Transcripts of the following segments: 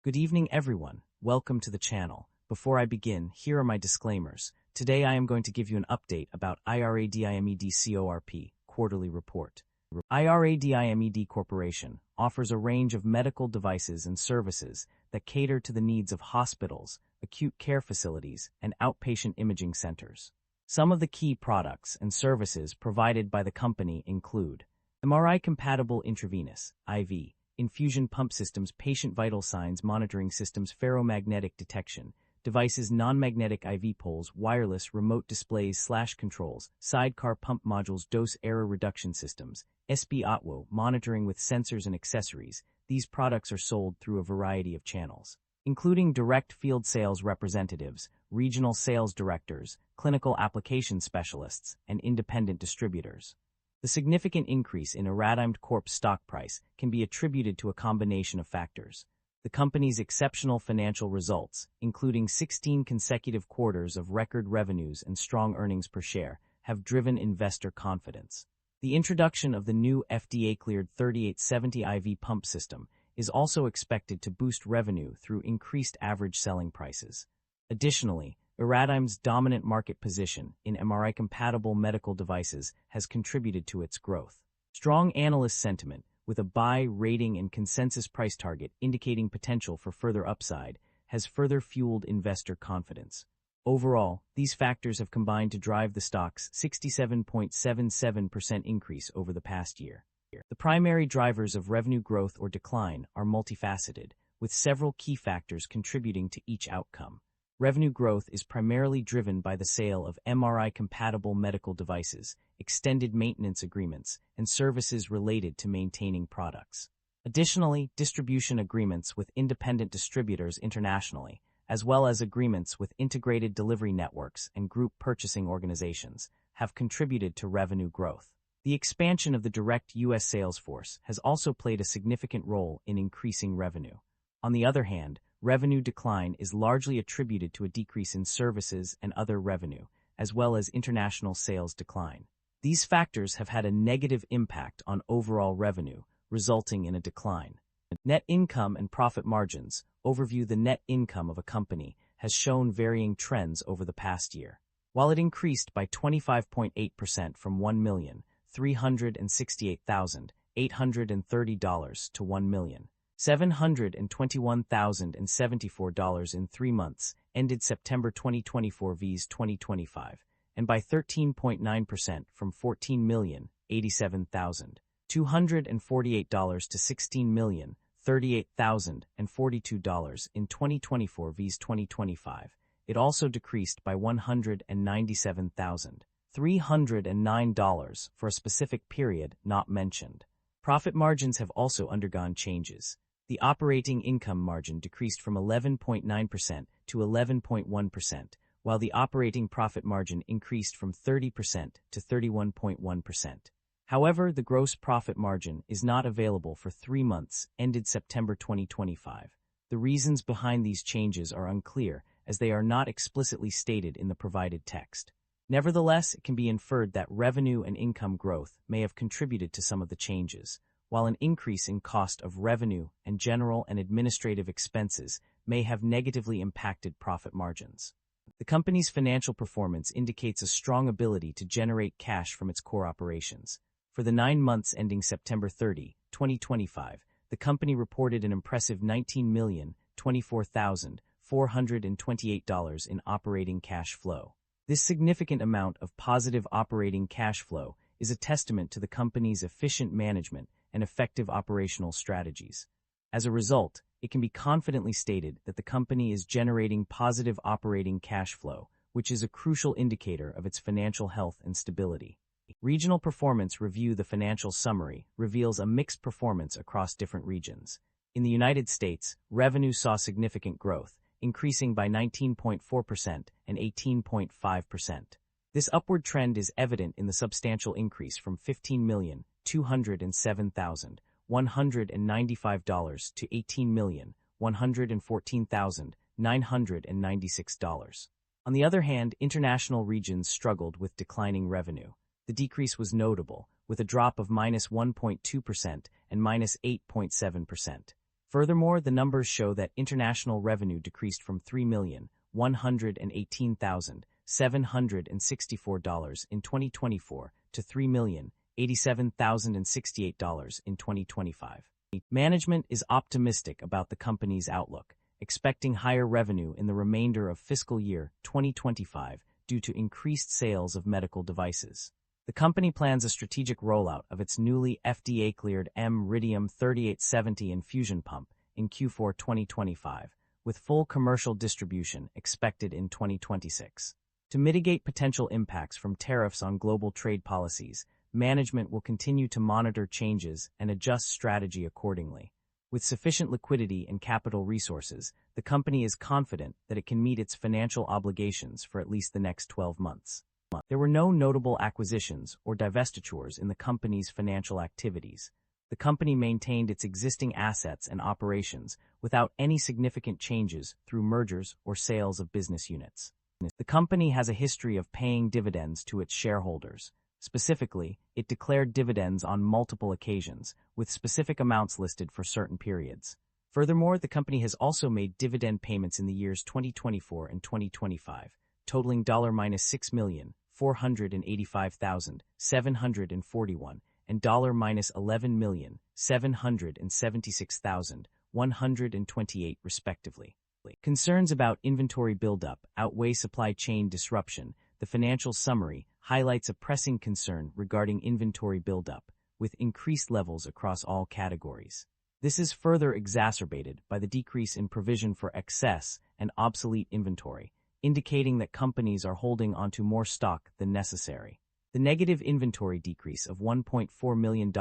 Good evening, everyone. Welcome to the channel. Before I begin, here are my disclaimers. Today I am going to give you an update about IRADIMED CORP quarterly report. IRADIMED Corporation offers a range of medical devices and services that cater to the needs of hospitals, acute care facilities, and outpatient imaging centers. Some of the key products and services provided by the company include MRI-compatible intravenous (IV) infusion pump systems, patient vital signs monitoring systems, ferromagnetic detection devices, non-magnetic IV poles, wireless remote displays/controls, sidecar pump modules, dose error reduction systems, SB-OTWO monitoring with sensors and accessories. These products are sold through a variety of channels, including direct field sales representatives, regional sales directors, clinical application specialists, and independent distributors. The significant increase in IRADIMED Corp stock price can be attributed to a combination of factors. The company's exceptional financial results, including 16 consecutive quarters of record revenues and strong earnings per share, have driven investor confidence. The introduction of the new FDA-cleared 3870 IV pump system is also expected to boost revenue through increased average selling prices. Additionally, IRADIMED's dominant market position in MRI-compatible medical devices has contributed to its growth. Strong analyst sentiment, with a buy rating and consensus price target indicating potential for further upside, has further fueled investor confidence. Overall, these factors have combined to drive the stock's 67.77% increase over the past year. The primary drivers of revenue growth or decline are multifaceted, with several key factors contributing to each outcome. Revenue growth is primarily driven by the sale of MRI-compatible medical devices, extended maintenance agreements, and services related to maintaining products. Additionally, distribution agreements with independent distributors internationally, as well as agreements with integrated delivery networks and group purchasing organizations, have contributed to revenue growth. The expansion of the direct U.S. sales force has also played a significant role in increasing revenue. On the other hand, revenue decline is largely attributed to a decrease in services and other revenue, as well as international sales decline. These factors have had a negative impact on overall revenue, resulting in a decline. Net income and profit margins overview. The net income of a company has shown varying trends over the past year. While it increased by 25.8% from $1,368,830 to $1,721,074 in 3 months, ended September 2024 vs 2025, and by 13.9% from $14,087,248 to $16,038,042 in 2024 vs 2025. It also decreased by $197,309 for a specific period not mentioned. Profit margins have also undergone changes. The operating income margin decreased from 11.9% to 11.1%, while the operating profit margin increased from 30% to 31.1%. However, the gross profit margin is not available for 3 months, ended September 2025. The reasons behind these changes are unclear, as they are not explicitly stated in the provided text. Nevertheless, it can be inferred that revenue and income growth may have contributed to some of the changes, while an increase in cost of revenue and general and administrative expenses may have negatively impacted profit margins. The company's financial performance indicates a strong ability to generate cash from its core operations. For the 9 months ending September 30, 2025, the company reported an impressive $19,024,428 in operating cash flow. This significant amount of positive operating cash flow is a testament to the company's efficient management and effective operational strategies. As a result, it can be confidently stated that the company is generating positive operating cash flow, which is a crucial indicator of its financial health and stability. Regional performance review. The financial summary reveals a mixed performance across different regions. In the United States, revenue saw significant growth, increasing by 19.4% and 18.5%. This upward trend is evident in the substantial increase from $15,207,195 to $18,114,996. On the other hand, international regions struggled with declining revenue. The decrease was notable, with a drop of -1.2% and -8.7%. Furthermore, the numbers show that international revenue decreased from $3,118,764 in 2024 to $3,087,068 in 2025. Management is optimistic about the company's outlook, expecting higher revenue in the remainder of fiscal year 2025 due to increased sales of medical devices. The company plans a strategic rollout of its newly FDA-cleared IRADIMED 3870 infusion pump in Q4 2025, with full commercial distribution expected in 2026. To mitigate potential impacts from tariffs on global trade policies, management will continue to monitor changes and adjust strategy accordingly. With sufficient liquidity and capital resources, the company is confident that it can meet its financial obligations for at least the next 12 months. There were no notable acquisitions or divestitures in the company's financial activities. The company maintained its existing assets and operations without any significant changes through mergers or sales of business units. The company has a history of paying dividends to its shareholders. Specifically, it declared dividends on multiple occasions, with specific amounts listed for certain periods. Furthermore, the company has also made dividend payments in the years 2024 and 2025, totaling $-485,741 and $11,776,128 respectively. Concerns about inventory buildup outweigh supply chain disruption. The financial summary highlights a pressing concern regarding inventory buildup, with increased levels across all categories. This is further exacerbated by the decrease in provision for excess and obsolete inventory, indicating that companies are holding onto more stock than necessary. The negative inventory decrease of $1.4 million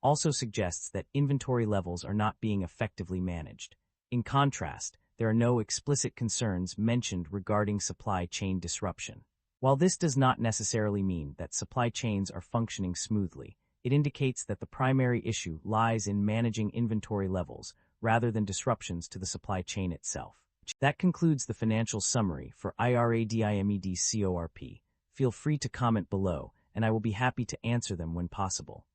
also suggests that inventory levels are not being effectively managed. In contrast, there are no explicit concerns mentioned regarding supply chain disruption. While this does not necessarily mean that supply chains are functioning smoothly, it indicates that the primary issue lies in managing inventory levels rather than disruptions to the supply chain itself. That concludes the financial summary for IRADIMED CORP. Feel free to comment below, and I will be happy to answer them when possible.